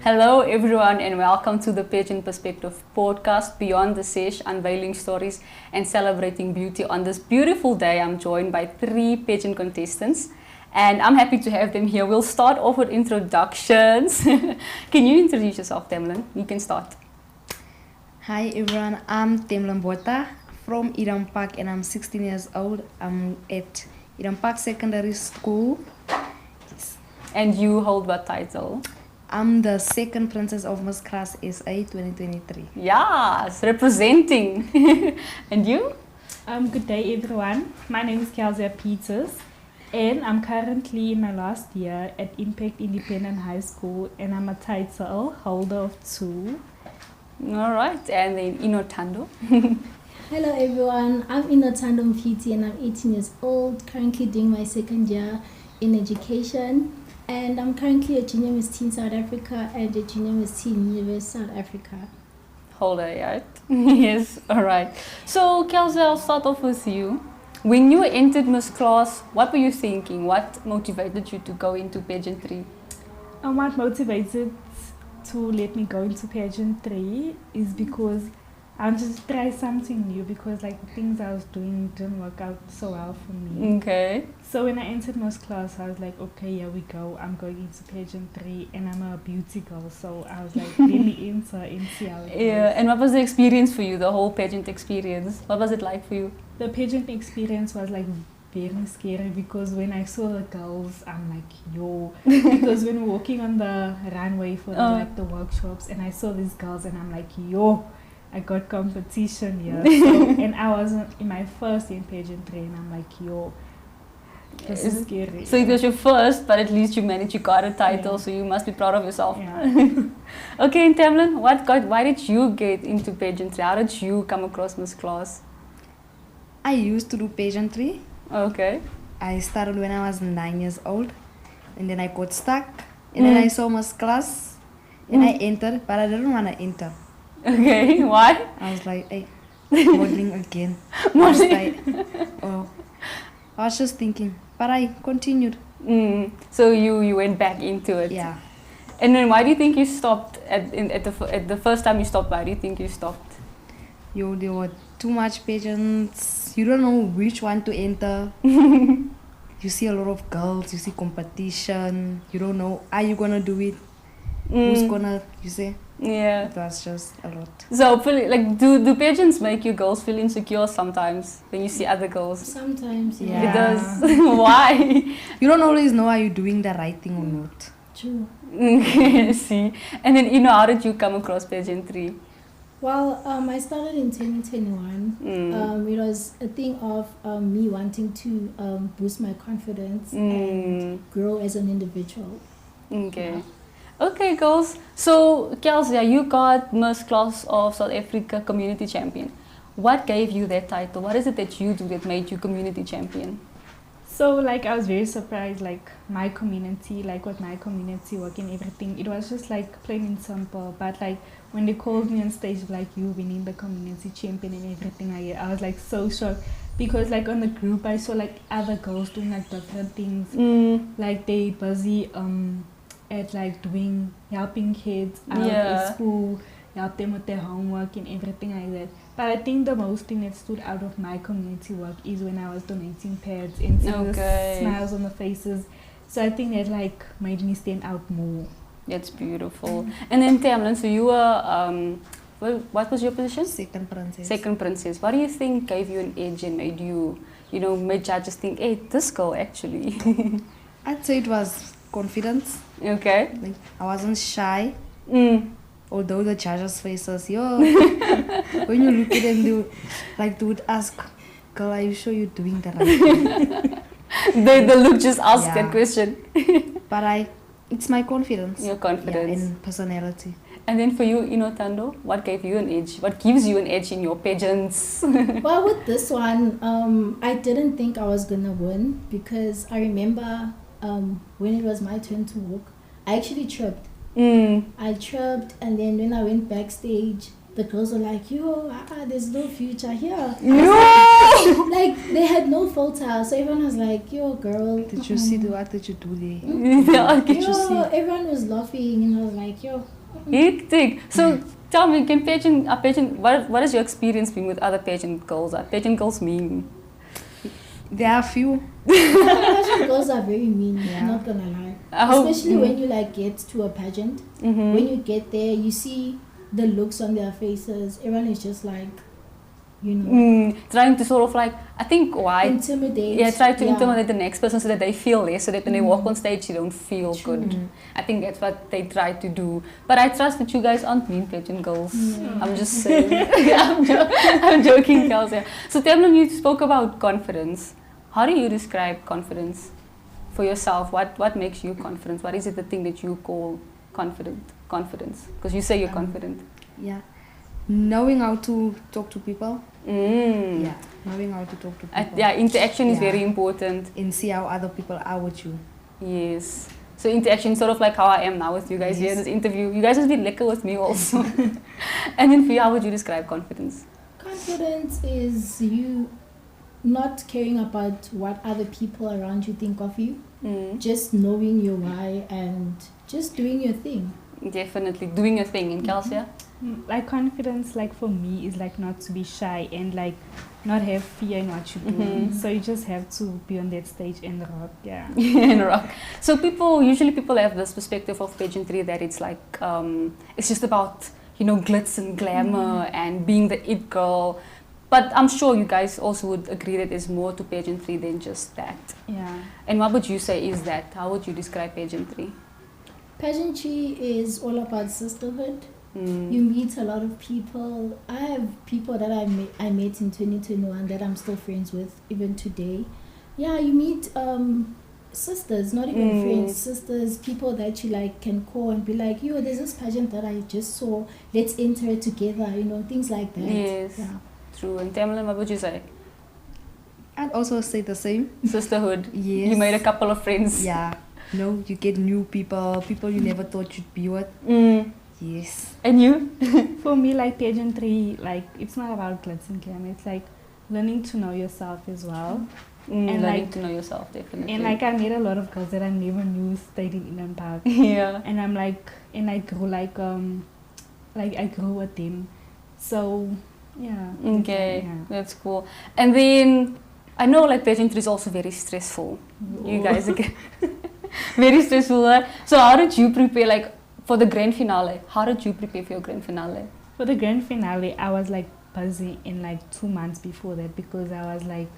Hello everyone and welcome to the Pageant Perspective Podcast, Beyond the Sesh, unveiling stories and celebrating beauty. On this beautiful day, I'm joined by 3 pageant contestants and I'm happy to have them here. We'll start off with introductions. Can you introduce yourself, Temlyn? You can start. Hi everyone, I'm Temlyn from Eden Park and I'm 16 years old. I'm at Eden Park Secondary School. And you hold what title? I'm the second princess of Miss Class SA 2023. Yes, representing. And you? Good day everyone. My name is Kelzia and I'm currently in my last year at Impact Independent High School and I'm a title holder of 2. Alright, and then Thando. Hello everyone, I'm Thando and I'm 18 years old, currently doing my second year in education. And I'm currently a Junior Miss Teen South Africa and a Junior Miss Teen Universe South Africa. Hold on, right? Yes, alright. So, Kelzia, I'll start off with you. When you entered Miss Class, what were you thinking? What motivated you to go into pageantry? What motivated to let me go into pageantry is because I wanted to try something new because the things I was doing didn't work out so well for me. Okay. So when I entered Miss Class, I was like, okay, here we go. I'm going into pageantry and I'm a beauty girl. So I was really into how it Yeah, was. and what was the experience for you, the whole pageant experience? What was it like for you? The pageant experience was very scary because when I saw the girls, I'm like, yo. Because when we're walking on the runway for the workshops and I saw these girls and I'm like, yo. I got competition here, and I was in my first year in pageantry, and I'm like, yo, this is scary. So it was your first, but at least you managed, you got a title, so you must be proud of yourself. Yeah. Okay, and Temlyn, why did you get into pageantry? How did you come across Miss Class? I used to do pageantry. Okay. I started when I was 9 years old and then I got stuck and then I saw Miss Class and I entered, but I didn't want to enter. Okay, why? I was like, hey, modeling again. I was just thinking, but I continued. So you went back into it. Yeah. And then why do you think you stopped at the first time you stopped? Why do you think you stopped? There were too much pageants. You don't know which one to enter. You see a lot of girls. You see competition. You don't know, are you gonna do it? Who's gonna, you say? Yeah. That's just a lot. So hopefully, do pageants make you girls feel insecure sometimes when you see other girls? Sometimes, Yeah. It does. Why? You don't always know are you doing the right thing or not. True. See, and then how did you come across pageantry? Well, I started in 2021. It was a thing of me wanting to boost my confidence and grow as an individual. Okay. Okay, girls. So, Kelzia, you got Miss Class of South Africa Community Champion. What gave you that title? What is it that you do that made you Community Champion? So I was very surprised, my community, what my community work and everything. It was just plain and simple. But when they called me on stage, you winning the community champion and everything, I was so shocked. Because on the group, I saw other girls doing different things. They busy at helping kids out at school, help them with their homework and everything like that. But I think the most thing that stood out of my community work is when I was donating pads and seeing the smiles on the faces. So I think that made me stand out more. That's beautiful. And then Temlyn, so you were what was your position? Second princess. Second princess. What do you think gave you an edge and made you, made judges think, hey, this girl actually? I'd say it was confidence. Okay. I wasn't shy. Although the judges' faces, when you look at them, they would ask, girl, are you sure you're doing the right thing? The look just asked that question. But it's my confidence. Your confidence. And personality. And then for you, Thando, what gave you an edge? What gives you an edge in your pageants? Well, with this one, I didn't think I was gonna win because I remember when it was my turn to walk, I actually tripped. I tripped, and then when I went backstage, the girls were like, yo, there's no future here. No! Like, they had no filter. So everyone was like, yo, girl. Did you see what did you do there? Yeah, okay. Yo, everyone was laughing. And I was like, yo. Hectic. So tell me, what has your experience been with other pageant girls? What pageant girls mean? There are a few. Pageant girls are very mean, Yeah. not gonna lie. I hope- Especially when you like get to a pageant. Mm-hmm. When you get there, you see the looks on their faces. Everyone is just like, you know, Trying to sort of like, I think why? intimidate. Yeah, try to intimidate the next person so that they feel less, so that when they walk on stage, you don't feel True. good. I think that's what they try to do. But I trust that you guys aren't mean pageant girls. Yeah. I'm just saying. I'm joking, Kelzia. So Temlyn, you spoke about confidence. How do you describe confidence for yourself? What makes you confident? What is it the thing that you call confidence? Because you say you're confident. Yeah. Knowing how to talk to people. Yeah. Knowing how to talk to people. Yeah, interaction is Yeah. very important. And see how other people are with you. Yes. So interaction, sort of like how I am now with you guys here in this interview. You guys have been lekker with me also. And then for you, how would you describe confidence? Confidence is you not caring about what other people around you think of you. Just knowing your why and just doing your thing. Definitely doing a thing in Kelzia. Like confidence, like for me, is like not to be shy and like not have fear in what you do. So you just have to be on that stage and rock, yeah. And rock. So usually people have this perspective of pageantry that it's like, it's just about, glitz and glamour and being the it girl. But I'm sure you guys also would agree that there's more to pageantry than just that. Yeah. And what would you say is that? How would you describe pageantry? Pageantry is all about sisterhood. You meet a lot of people. I have people that I met in 2021 that I'm still friends with even today. Yeah, you meet sisters, not even friends, sisters, people that you like can call and be like, yo, there's this pageant that I just saw. Let's enter it together, things like that. Yes. Yeah. True. And Temlyn, what would you say? I'd also say the same. Sisterhood. Yes. You made a couple of friends. Yeah. You get new people you never thought you'd be with. Yes. And you? For me, like pageantry, like it's not about glitz and glam. It's like learning to know yourself as well. And learning like- to know yourself, definitely. And like I met a lot of girls that I never knew stayed in Inland Park. Yeah. And I'm like, and I grew like I grew with them. So yeah. Okay, Yeah. that's cool. And then I know like pageantry is also very stressful. You guys are very stressful. Right? So how did you prepare like for the grand finale? How did you prepare for your grand finale? For the grand finale, I was like busy in like 2 months before that because I was like,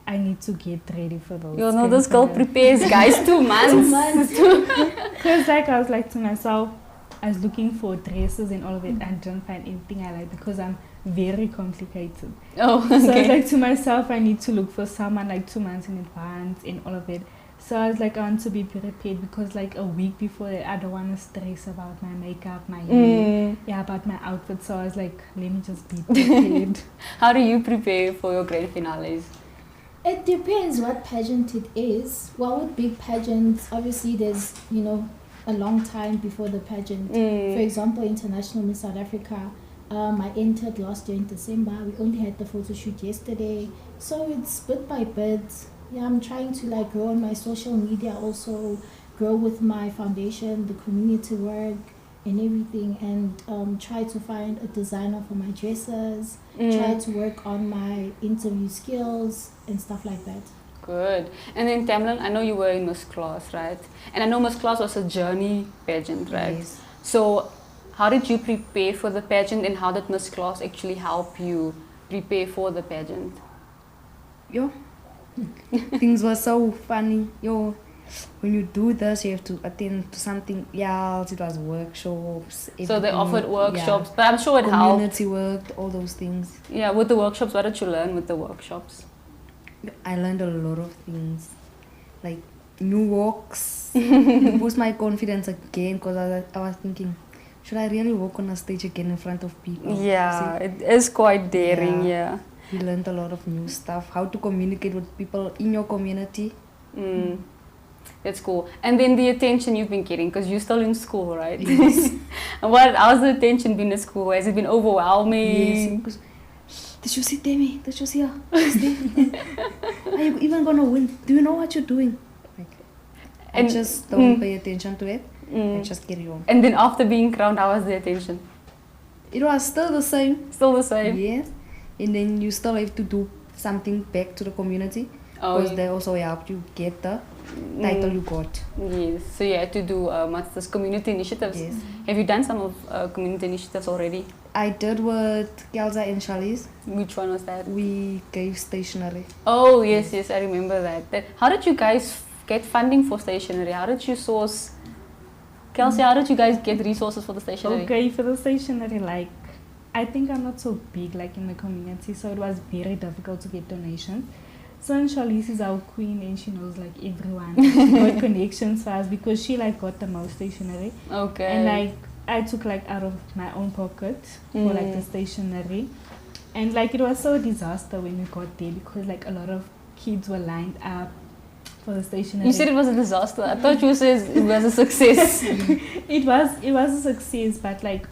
I need to get ready for those. You know, this girl prepares, guys, 2 months. 2 months. Because like I was like to myself, I was looking for dresses and all of it. I didn't find anything I like because I'm very complicated. Oh, So I was okay. like to myself, I need to look for someone like 2 months in advance and all of it. So I was like, I want to be prepared because like a week before that, I don't want to stress about my makeup, my hair, about my outfit. So I was like, let me just be prepared. How do you prepare for your grand finales? It depends what pageant it is. Well, with big pageants, obviously there's, a long time before the pageant. For example, International Miss South Africa, I entered last year in December. We only had the photo shoot yesterday. So it's bit by bit. Yeah, I'm trying to like grow on my social media also, grow with my foundation, the community work and everything, and try to find a designer for my dresses, try to work on my interview skills and stuff like that. Good. And then Temlyn, I know you were in Miss Class, right? And I know Miss Class was a journey pageant, right? Yes. So how did you prepare for the pageant and how did Miss Class actually help you prepare for the pageant? Things were so funny. When you do this, you have to attend to something else. It was workshops. So they offered workshops, yeah. but I'm sure it helped. Community work, all those things. Yeah, with the workshops, what did you learn with the workshops? I learned a lot of things, like new walks, to boost my confidence again. Because I was thinking, should I really walk on a stage again in front of people? Yeah, it is quite daring, yeah. You learned a lot of new stuff, how to communicate with people in your community. That's cool. And then the attention you've been getting, because you're still in school, right? Yes. How's the attention been at school? Has it been overwhelming? Yes. Did you see Demi? Did you see her? She's there. Are you even gonna win? Do you know what you're doing? Like, I just don't pay attention to it. I just carry on. And then after being crowned, how was the attention? It was still the same. Still the same? Yes. And then you still have to do something back to the community. Because they also helped you get the title you got. Yes. So you had to do what's this, community initiatives. Yes. Have you done some of community initiatives already? I did with Kelzia and Charlize. Which one was that? We gave stationery. Oh, yes, I remember that. How did you guys get funding for stationery? How did you source... Kelzia, how did you guys get resources for the stationery? Okay, for the stationery, like, I think I'm not so big, like, in the community, so it was very difficult to get donations. So Charlize is our queen and she knows like everyone. She got connections for us because she like got the most stationery. Okay. And like I took like out of my own pocket for like the stationery. And like it was so a disaster when we got there because like a lot of kids were lined up for the stationery. You said it was a disaster. I thought you said it was a success. It was a success, but like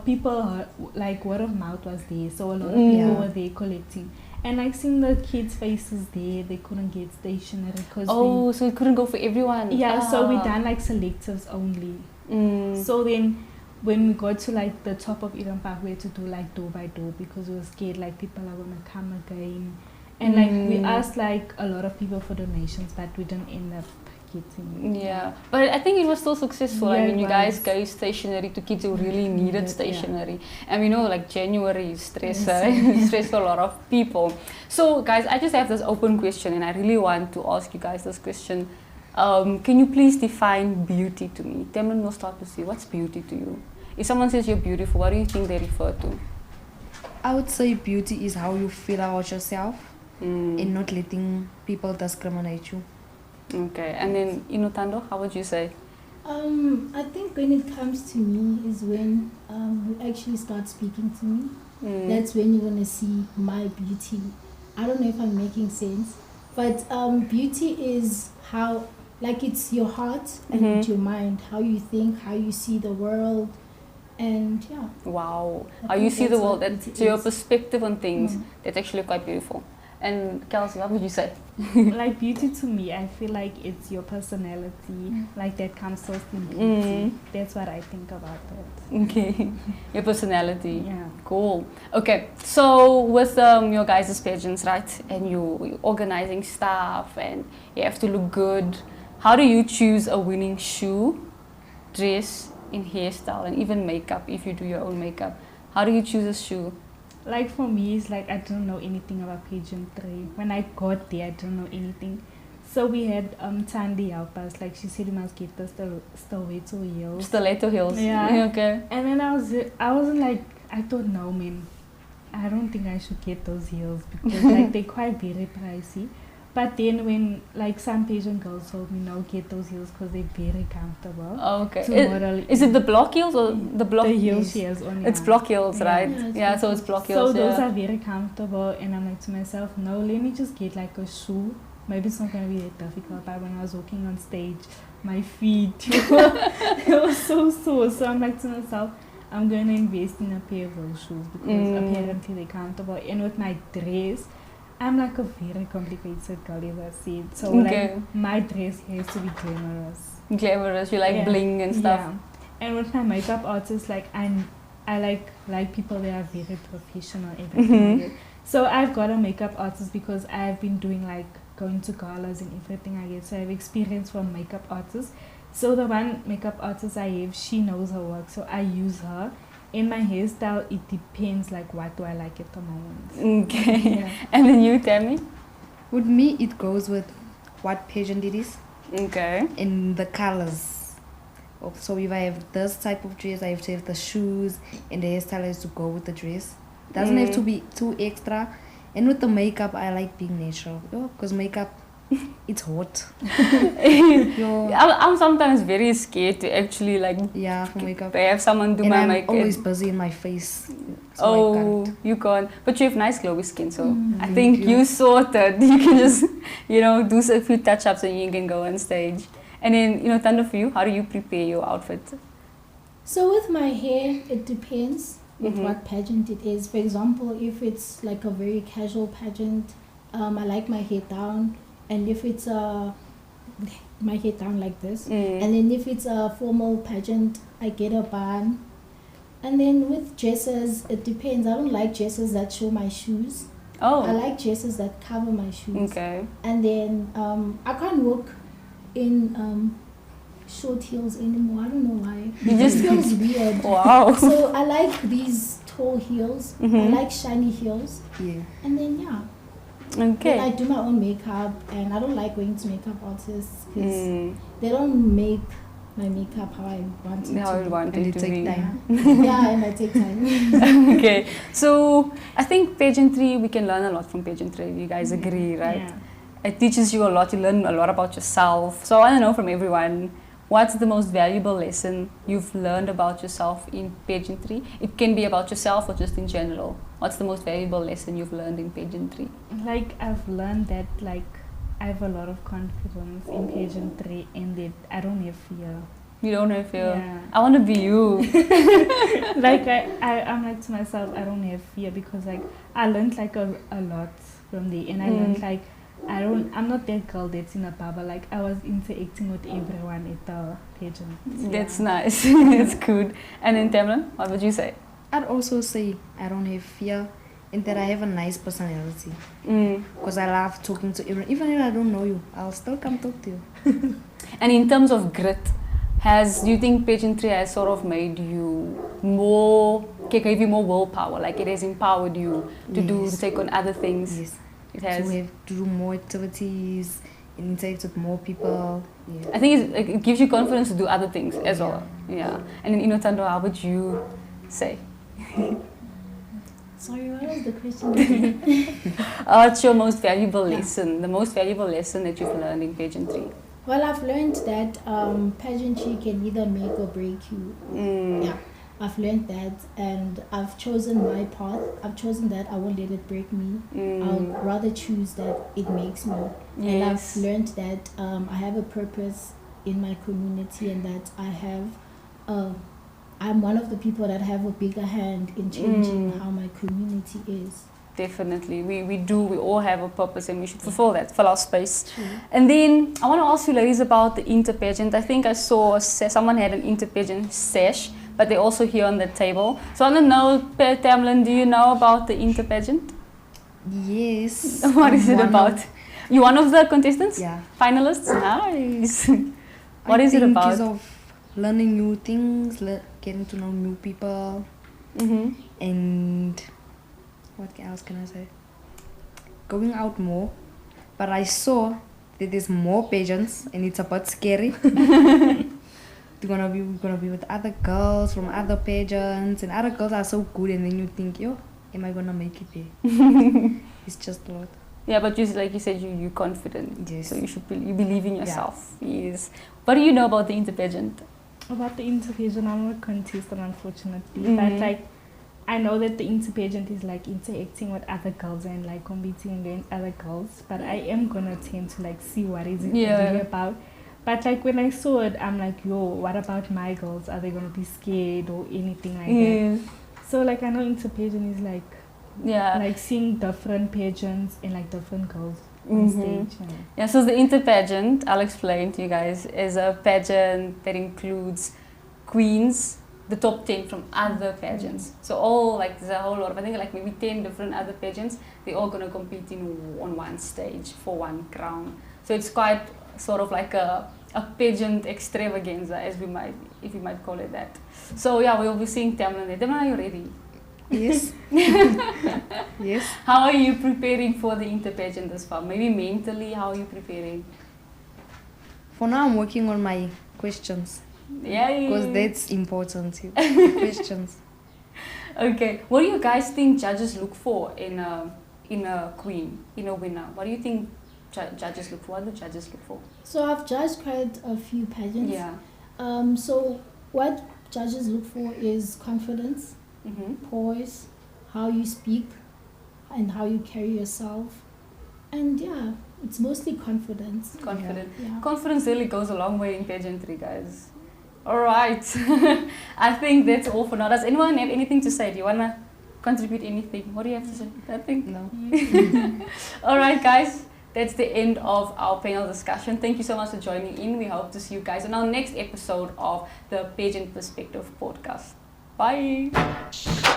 people like word of mouth was there, so a lot of people were there collecting. And like seeing the kids' faces there, they couldn't get stationery because so it couldn't go for everyone. Yeah, so we done like selectives only. So then when we got to like the top of Eden Park, we had to do like door by door because we were scared like people are gonna come again. And like we asked like a lot of people for donations, but we didn't end up getting. Yeah, but I think it was still successful. Yeah, I mean, you guys was. gave stationery to kids who really needed stationery. And we know like January is stress, stress for a lot of people. So guys, I just have this open question and I really want to ask you guys this question. Can you please define beauty to me? Temlyn, will start with you. What's beauty to you? If someone says you're beautiful, what do you think they refer to? I would say beauty is how you feel about yourself and not letting people discriminate you. Okay, and then Thando, how would you say? I think when it comes to me is when you actually start speaking to me. That's when you're going to see my beauty. I don't know if I'm making sense, but beauty is how, like it's your heart and your mind, how you think, how you see the world, and yeah. Wow, I how you think see the that's world, what that's beauty your is. perspective on things, that's actually quite beautiful. And Kelzia, what would you say? Like beauty to me, I feel like it's your personality, like that comes first in beauty. That's what I think about it. Okay, your personality. Yeah. Cool. Okay, so with your guys' pageants, right, and you're organizing stuff and you have to look good, how do you choose a winning shoe, dress, in hairstyle, and even makeup if you do your own makeup? How do you choose a shoe? Like for me, it's like I don't know anything about pageantry. When I got there, I don't know anything. So we had Tandy help us. Like she said, we must get the stiletto heels. Stiletto heels. Yeah. Okay. And then I wasn't like, I thought, no man, I don't think I should get those heels because like they're quite very pricey. But then when like some pageant girls told me, no, get those heels because they're very comfortable. Okay. Is it the block heels or the block? The heels she has on. It's block heels, right? Yeah, So it's block heels. So those are very comfortable, and I'm like to myself, no, let me just get like a shoe. Maybe it's not gonna be that difficult. But when I was walking on stage, my feet they were so sore. So I'm like to myself, I'm gonna invest in a pair of those shoes because apparently they're comfortable. And with my dress, I'm like a very complicated girl, as I said. So like my dress has to be glamorous. Glamorous, you like bling and stuff. Yeah. And with my makeup artist, like I like people that are very professional, everything. Like so I've got a makeup artist because I've been doing like going to galas and everything I get. So I have experience from makeup artists. So the one makeup artist I have, she knows her work, so I use her. In my hairstyle, it depends like what do I like at the moment. Okay. Yeah. And then you tell me? With me, it goes with what pageant it is. Okay. And the colors. So if I have this type of dress, I have to have the shoes and the hairstyle has to go with the dress. Doesn't have to be too extra. And with the makeup, I like being natural. Because makeup It's hot. I'm sometimes very scared to actually like For makeup. have someone do And my I'm makeup. always busy in my face. So I can't. You can't. But you have nice glowy skin, so I Thank think you. you sorted. You can just, do a few touch-ups and you can go on stage. And then, Thando, for you, how do you prepare your outfit? So with my hair, it depends with Mhm. what pageant it is. For example, if it's like a very casual pageant, I like my hair down. And if it's my hair down like this. And then if it's a formal pageant, I get a bun. And then with dresses, it depends. I don't like dresses that show my shoes. I Oh, like dresses that cover my shoes. okay. And then I can't walk in short heels anymore. I don't know why. You just- It feels weird. Wow. So I like these tall heels. I Mhm. like shiny heels. Yeah. And then Then I Okay. do my own makeup, and I don't like going to makeup artists because Mm, they don't make my makeup how I want it how you to. want And it it to take be. time. Yeah, and I take time. Okay. So I think pageantry, we can learn a lot from pageantry. You guys agree, right? Yeah. It teaches you a lot. You learn a lot about yourself. So I want to know from everyone, what's the most valuable lesson you've learned about yourself in pageantry? It can be about yourself or just in general. What's the most valuable lesson you've learned in pageantry? Like I've learned that like I have a lot of confidence in pageantry and that I don't have fear. You don't have fear. Yeah. I want to be you. Like I'm like to myself, I don't have fear because like I learned like a lot from there, and I learned like I'm not that girl that's in a bubble. Like I was interacting with everyone at the pageant. That's nice. That's good. And then Temlyn, what would you say? I'd also say I don't have fear and that I have a nice personality. Mm. Because I love talking to everyone. Even if I don't know you, I'll still come talk to you. And in terms of grit, do you think pageantry has sort of made you gave you more willpower? Like it has empowered you to take on other things? Yes. It To has. have to do more activities, interact with more people. Yeah. I think it gives you confidence to do other things as well. Yeah. And then, Thando, how would you say? Sorry, what was the question again? What's your most valuable lesson? The most valuable lesson that you've learned in pageantry? Well, I've learned that pageantry can either make or break you. Mm. Yeah, I've learned that, and I've chosen my path. I've chosen that I won't let it break me. I'll rather choose that it makes me. And I've Yes. learned that I have a purpose in my community, and that I'm one of the people that have a bigger hand in changing how my community is. Definitely. We all have a purpose and we should fill our space. And then I want to ask you ladies about the inter-pageant. I think I saw someone had an inter-pageant sesh, but they're also here on the table. So I want to know, Temlyn, do you know about the inter-pageant? Yes. What is it One about? of- You one of the contestants? Yeah. Finalists? Nice. What I is it think about? it's of learning new things, getting to know new people, Mm-hmm. and what else can I say? Going out more. But I saw that there's more pageants, and it's a bit scary. We're gonna be with other girls from other pageants, and other girls are so good, and then you think, yo, am I gonna make it there? It's just a lot. Yeah, but like you said, you're confident. Yes. So you believe in yourself. Yes. What do you know about the inter-pageant? About the inter-pageant, I'm not a contestant, unfortunately. Mhm. But like, I know that the inter-pageant is like interacting with other girls and like competing against other girls. But I am gonna attempt to like see what is it really about. But like when I saw it, I'm like, yo, what about my girls? Are they gonna be scared or anything like Yes. that? So like I know inter-pageant is like seeing different pageants and like different girls on stage. Yeah, so the inter-pageant, I'll explain to you guys, is a pageant that includes queens, the top 10 from other pageants. So all like there's a whole lot of, I think like maybe 10 different other pageants. They're all gonna compete on one stage for one crown. So it's quite sort of like a pageant extravaganza, if you might call it that. So yeah, we'll be seeing Temlyn there. Temlyn, are you ready? Yes. Yes. How are you preparing for the inter-pageant this far? Maybe mentally, how are you preparing? For now, I'm working on my questions. Yeah. Because that's important. Questions. Okay. What do you guys think judges look for in a queen, in a winner? What do you think judges look for? What do judges look for? So I've judged quite a few pageants. Yeah. So what judges look for is confidence, poise, how you speak, and how you carry yourself. And yeah, it's mostly confidence. Confident. Yeah. Confidence really goes a long way in pageantry, guys. All right. I think that's all for now. Does anyone have anything to say? Do you want to contribute anything? What do you have to say? Nothing? No. All right, guys. That's the end of our panel discussion. Thank you so much for joining in. We hope to see you guys on our next episode of the Pageant Perspective Podcast. Bye.